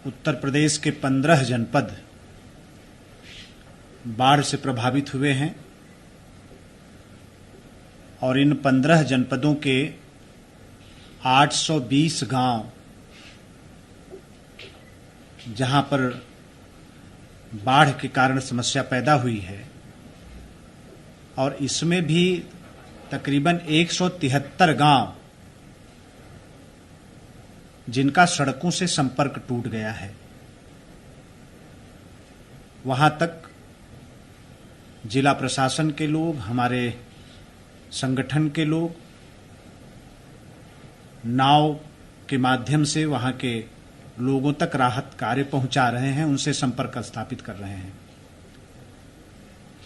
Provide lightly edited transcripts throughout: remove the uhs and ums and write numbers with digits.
उत्तर प्रदेश के 15 जनपद बाढ़ से प्रभावित हुए हैं और इन 15 जनपदों के 820 गांव जहां पर बाढ़ के कारण समस्या पैदा हुई है और इसमें भी तकरीबन 173 गांव जिनका सड़कों से संपर्क टूट गया है, वहां तक जिला प्रशासन के लोग, हमारे संगठन के लोग नाव के माध्यम से वहां के लोगों तक राहत कार्य पहुंचा रहे हैं, उनसे संपर्क स्थापित कर रहे हैं।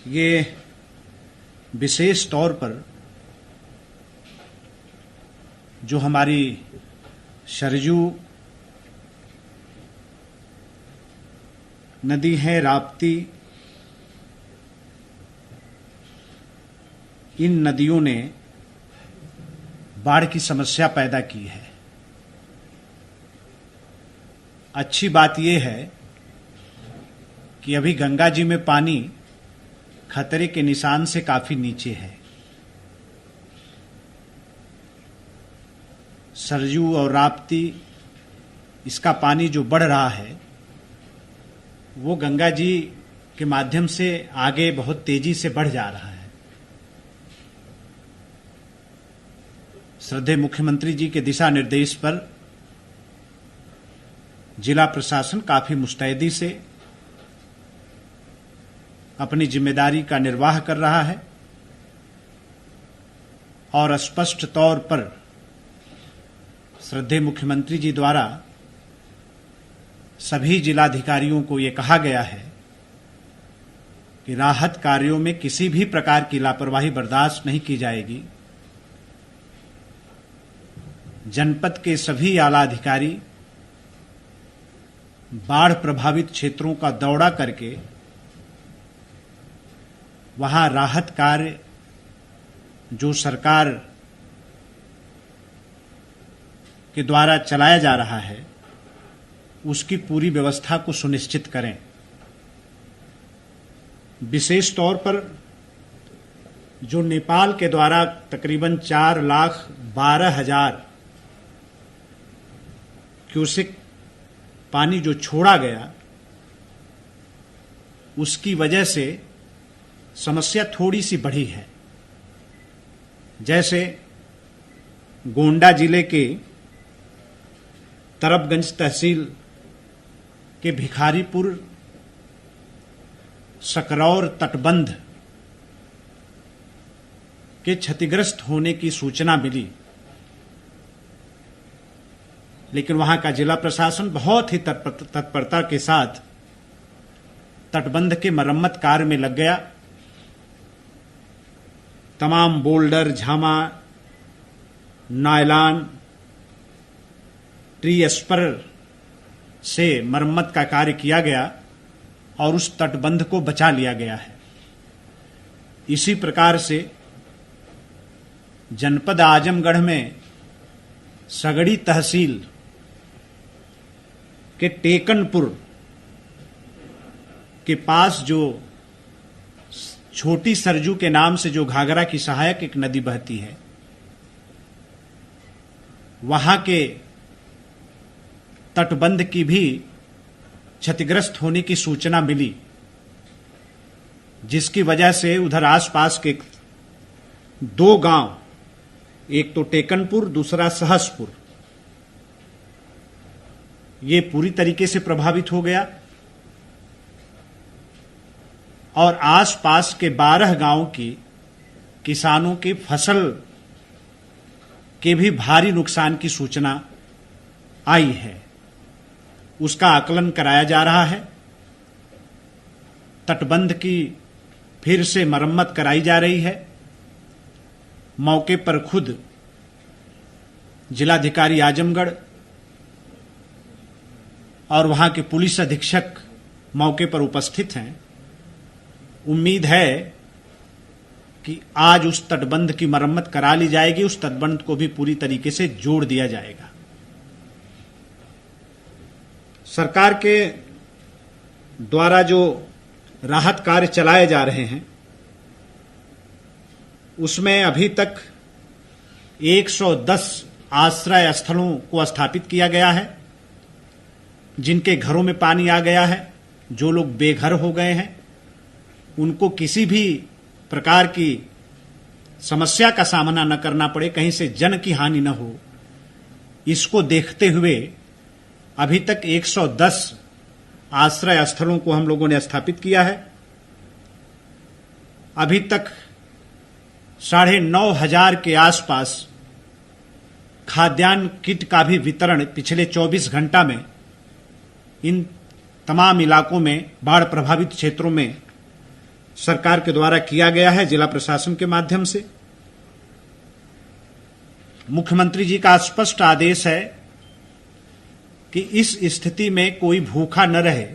ये विशेष तौर पर जो हमारी सरजू नदी है, राप्ती, इन नदियों ने बाढ़ की समस्या पैदा की है। अच्छी बात यह है कि अभी गंगा जी में पानी खतरे के निशान से काफी नीचे है। सरजू और राप्ती, इसका पानी जो बढ़ रहा है वो गंगा जी के माध्यम से आगे बहुत तेजी से बढ़ जा रहा है। श्रद्धेय मुख्यमंत्री जी के दिशा निर्देश पर जिला प्रशासन काफी मुस्तैदी से अपनी जिम्मेदारी का निर्वाह कर रहा है और स्पष्ट तौर पर श्रद्धेय मुख्यमंत्री जी द्वारा सभी जिलाधिकारियों को ये कहा गया है कि राहत कार्यों में किसी भी प्रकार की लापरवाही बर्दाश्त नहीं की जाएगी। जनपद के सभी आला अधिकारी बाढ़ प्रभावित क्षेत्रों का दौरा करके वहां राहत कार्य जो सरकार के द्वारा चलाया जा रहा है उसकी पूरी व्यवस्था को सुनिश्चित करें। विशेष तौर पर जो नेपाल के द्वारा तकरीबन 4,12,000 क्यूसेक पानी जो छोड़ा गया, उसकी वजह से समस्या थोड़ी सी बढ़ी है। जैसे गोंडा जिले के तरबगंज तहसील के भिखारीपुर सकरौर तटबंध के क्षतिग्रस्त होने की सूचना मिली, लेकिन वहां का जिला प्रशासन बहुत ही तत्परता के साथ तटबंध के मरम्मत कार्य में लग गया। तमाम बोल्डर, झामा, नायलॉन, ट्री स्पर से मरम्मत का कार्य किया गया और उस तटबंध को बचा लिया गया है। इसी प्रकार से जनपद आजमगढ़ में सगड़ी तहसील के टेकनपुर के पास जो छोटी सरजू के नाम से जो घाघरा की सहायक एक नदी बहती है, वहां के तटबंध की भी क्षतिग्रस्त होने की सूचना मिली, जिसकी वजह से उधर आसपास के 2 गांव, एक तो टेकनपुर, दूसरा सहसपुर, ये पूरी तरीके से प्रभावित हो गया और आसपास के 12 गांवों की किसानों की फसल के भी भारी नुकसान की सूचना आई है। उसका आकलन कराया जा रहा है। तटबंध की फिर से मरम्मत कराई जा रही है। मौके पर खुद जिलाधिकारी आजमगढ़ और वहां के पुलिस अधीक्षक मौके पर उपस्थित हैं। उम्मीद है कि आज उस तटबंध की मरम्मत करा ली जाएगी, उस तटबंध को भी पूरी तरीके से जोड़ दिया जाएगा। सरकार के द्वारा जो राहत कार्य चलाए जा रहे हैं उसमें अभी तक 110 आश्रय स्थलों को स्थापित किया गया है। जिनके घरों में पानी आ गया है, जो लोग बेघर हो गए हैं, उनको किसी भी प्रकार की समस्या का सामना न करना पड़े, कहीं से जन की हानि न हो, इसको देखते हुए अभी तक 110 आश्रय स्थलों को हम लोगों ने स्थापित किया है। अभी तक 9,500 के आसपास खाद्यान्न किट का भी वितरण पिछले 24 घंटा में इन तमाम इलाकों में, बाढ़ प्रभावित क्षेत्रों में सरकार के द्वारा किया गया है, जिला प्रशासन के माध्यम से। मुख्यमंत्री जी का स्पष्ट आदेश है कि इस स्थिति में कोई भूखा न रहे।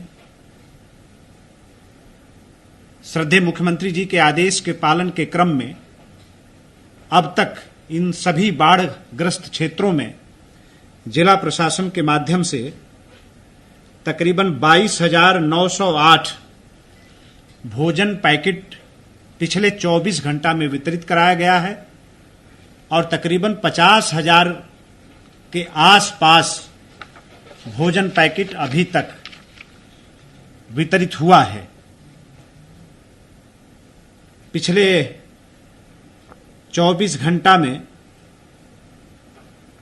श्रद्धेय मुख्यमंत्री जी के आदेश के पालन के क्रम में अब तक इन सभी बाढ़ग्रस्त क्षेत्रों में जिला प्रशासन के माध्यम से तकरीबन 22,908 भोजन पैकेट पिछले 24 घंटा में वितरित कराया गया है और तकरीबन 50,000 के आसपास भोजन पैकेट अभी तक वितरित हुआ है। पिछले 24 घंटा में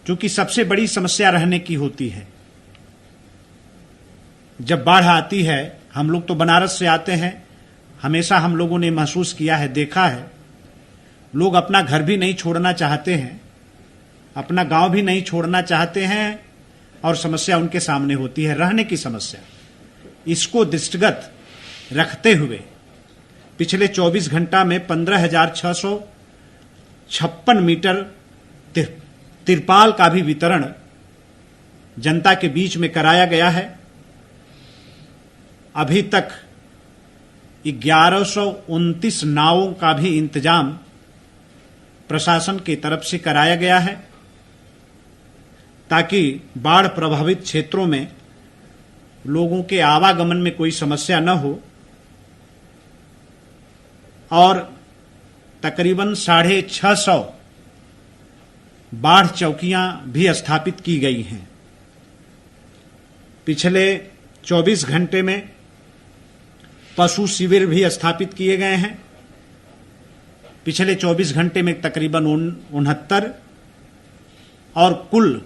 चूंकि सबसे बड़ी समस्या रहने की होती है, जब बाढ़ आती है, हम लोग तो बनारस से आते हैं, हमेशा हम लोगों ने महसूस किया है, देखा है, लोग अपना घर भी नहीं छोड़ना चाहते हैं, अपना गांव भी नहीं छोड़ना चाहते हैं और समस्या उनके सामने होती है, रहने की समस्या। इसको दृष्टिगत रखते हुए पिछले 24 घंटा में 15,656 मीटर तिरपाल का भी वितरण जनता के बीच में कराया गया है। अभी तक 1129 नावों का भी इंतजाम प्रशासन की तरफ से कराया गया है ताकि बाढ़ प्रभावित क्षेत्रों में लोगों के आवागमन में कोई समस्या न हो। और तकरीबन 650 बाढ़ चौकियां भी स्थापित की गई हैं। पिछले 24 घंटे में पशु शिविर भी स्थापित किए गए हैं। पिछले 24 घंटे में तकरीबन 69 और कुल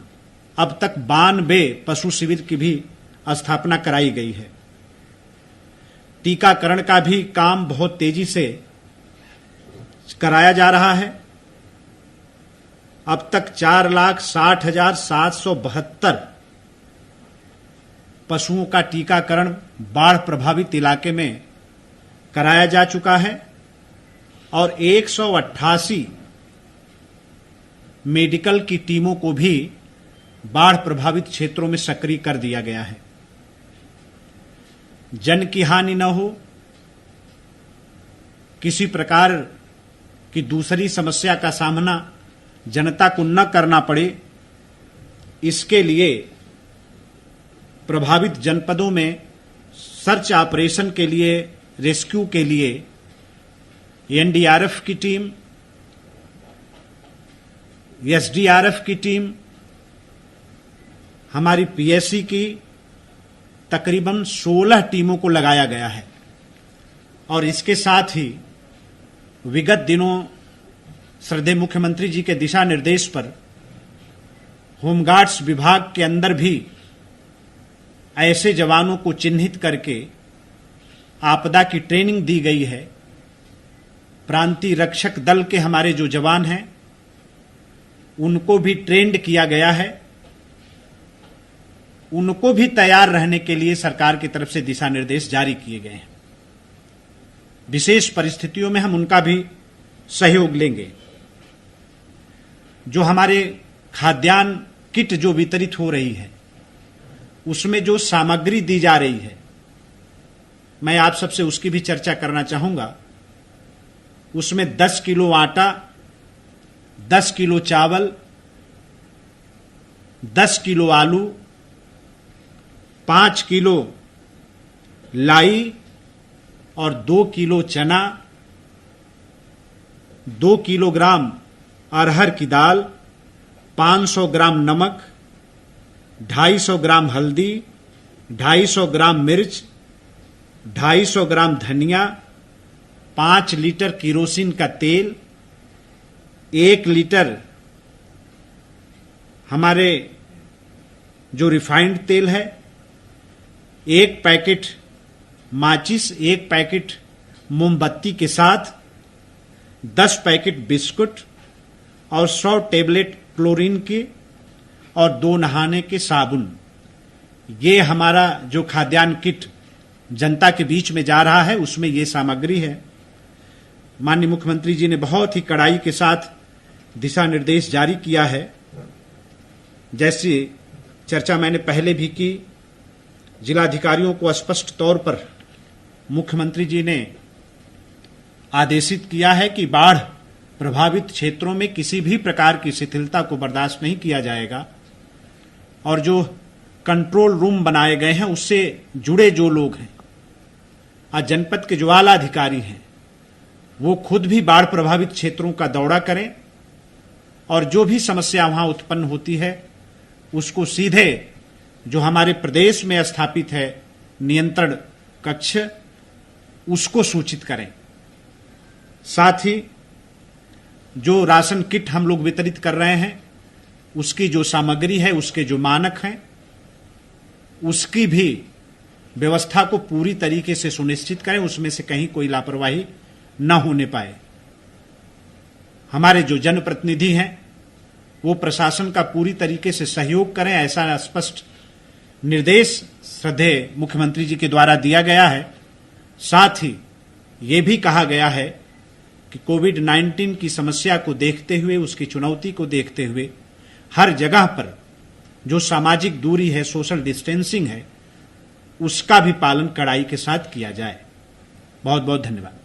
अब तक 92 पशु शिविर की भी स्थापना कराई गई है। टीकाकरण का भी काम बहुत तेजी से कराया जा रहा है। अब तक 4,60,772 पशुओं का टीकाकरण बाढ़ प्रभावित इलाके में कराया जा चुका है और 188 मेडिकल की टीमों को भी बाढ़ प्रभावित क्षेत्रों में सक्रिय कर दिया गया है। जन की हानि न हो, किसी प्रकार की दूसरी समस्या का सामना जनता को न करना पड़े, इसके लिए प्रभावित जनपदों में सर्च ऑपरेशन के लिए, रेस्क्यू के लिए एनडीआरएफ की टीम, एसडीआरएफ की टीम, हमारी पीएससी की तकरीबन 16 टीमों को लगाया गया है। और इसके साथ ही विगत दिनों श्रद्धेय मुख्यमंत्री जी के दिशा निर्देश पर होमगार्ड्स विभाग के अंदर भी ऐसे जवानों को चिन्हित करके आपदा की ट्रेनिंग दी गई है। प्रांतीय रक्षक दल के हमारे जो जवान हैं उनको भी ट्रेंड किया गया है। उनको भी तैयार रहने के लिए सरकार की तरफ से दिशा निर्देश जारी किए गए हैं। विशेष परिस्थितियों में हम उनका भी सहयोग लेंगे। जो हमारे खाद्यान्न किट जो वितरित हो रही है, उसमें जो सामग्री दी जा रही है, मैं आप सबसे उसकी भी चर्चा करना चाहूंगा। उसमें 10 किलो आटा, 10 किलो चावल, 10 किलो आलू, 5 किलो लाई और 2 किलो चना, 2 किलोग्राम अरहर की दाल, 500 ग्राम नमक, 250 ग्राम हल्दी, 250 ग्राम मिर्च, 250 ग्राम धनिया, 5 लीटर केरोसिन का तेल, 1 लीटर हमारे जो रिफाइंड तेल है, 1 पैकेट माचिस, 1 पैकेट मोमबत्ती के साथ 10 पैकेट बिस्कुट और 100 टेबलेट क्लोरीन के और 2 नहाने के साबुन। ये हमारा जो खाद्यान्न किट जनता के बीच में जा रहा है उसमें ये सामग्री है। माननीय मुख्यमंत्री जी ने बहुत ही कड़ाई के साथ दिशा निर्देश जारी किया है। जैसी चर्चा मैंने पहले भी की, जिलाधिकारियों को स्पष्ट तौर पर मुख्यमंत्री जी ने आदेशित किया है कि बाढ़ प्रभावित क्षेत्रों में किसी भी प्रकार की शिथिलता को बर्दाश्त नहीं किया जाएगा और जो कंट्रोल रूम बनाए गए हैं उससे जुड़े जो लोग हैं, आज जनपद के जो आला अधिकारी हैं, वो खुद भी बाढ़ प्रभावित क्षेत्रों का दौरा करें और जो भी समस्या वहां उत्पन्न होती है उसको सीधे जो हमारे प्रदेश में स्थापित है नियंत्रण कक्ष, उसको सूचित करें। साथ ही जो राशन किट हम लोग वितरित कर रहे हैं उसकी जो सामग्री है, उसके जो मानक हैं, उसकी भी व्यवस्था को पूरी तरीके से सुनिश्चित करें, उसमें से कहीं कोई लापरवाही न होने पाए। हमारे जो जनप्रतिनिधि हैं वो प्रशासन का पूरी तरीके से सहयोग करें, ऐसा स्पष्ट निर्देश श्रद्धेय मुख्यमंत्री जी के द्वारा दिया गया है। साथ ही ये भी कहा गया है कि कोविड-19 की समस्या को देखते हुए, उसकी चुनौती को देखते हुए हर जगह पर जो सामाजिक दूरी है, सोशल डिस्टेंसिंग है, उसका भी पालन कड़ाई के साथ किया जाए। बहुत बहुत धन्यवाद।